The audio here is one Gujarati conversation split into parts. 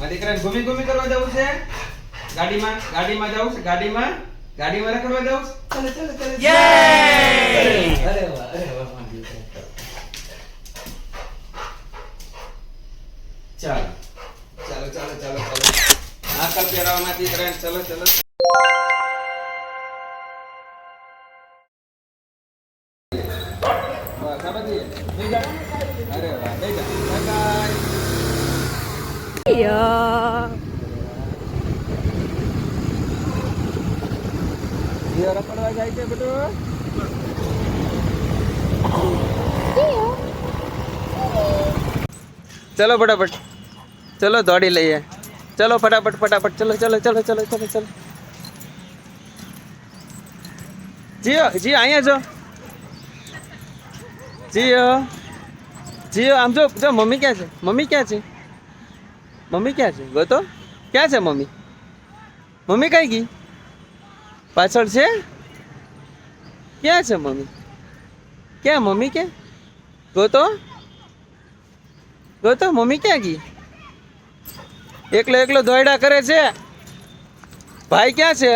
દીકરાને ઘૂમી કરવા જવું છે ગાડીમાં જવું છે ગાડીમાં રખડવા જવું છે ચલો અરે વાહ ચાલો આકલ પહેરાવવા દીકરાને ચલો બસ આ બધી બેજા અરે વાહ બેજા બાય જીઓ રખડવા જાય છે બધું ચલો ફટાફટ ચલો દોડી લઈએ ચલો ફટાફટ ચલો જીઓ અહીંયા જો જીઓ આમ જો મમ્મી ક્યાં છે ગોતો ક્યાં છે મમ્મી કઈ ગઈ પાછળ છે ક્યાં છે મમ્મી ક્યાં ગોતો મમ્મી ક્યાં ગઈ એકલો દોયડા કરે છે ભાઈ ક્યાં છે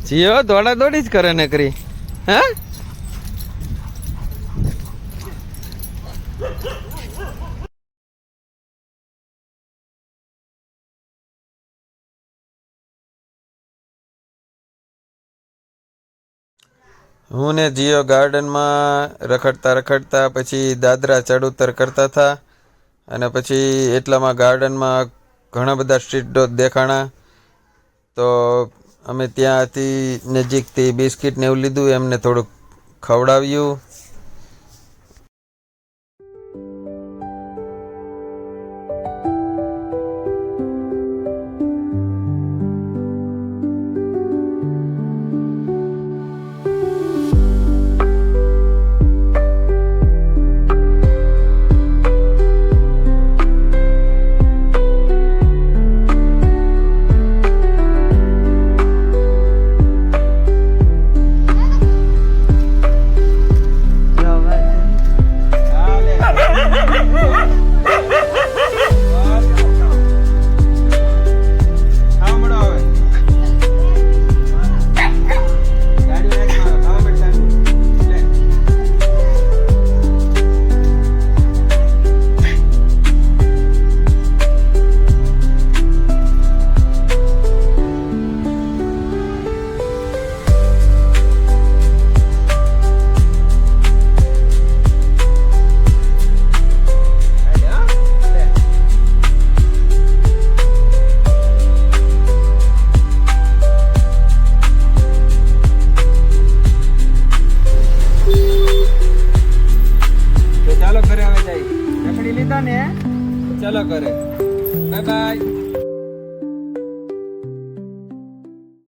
જીઓ દોડા દોડી જ કરે ને કરી હા હું ને જીઓ ગાર્ડનમાં રખડતા પછી દાદરા ચડ ઉતર કરતા હતા અને પછી એટલામાં ગાર્ડનમાં ઘણા બધા સ્ટ્રીટ ડોગ દેખાણા તો અમે ત્યાંથી નજીકથી બિસ્કિટ ને એવું લીધું એમને થોડુંક ખવડાવ્યું ચાલો ઘરે હવે જઈ રખડી લીધા ને ચાલો ઘરે બાય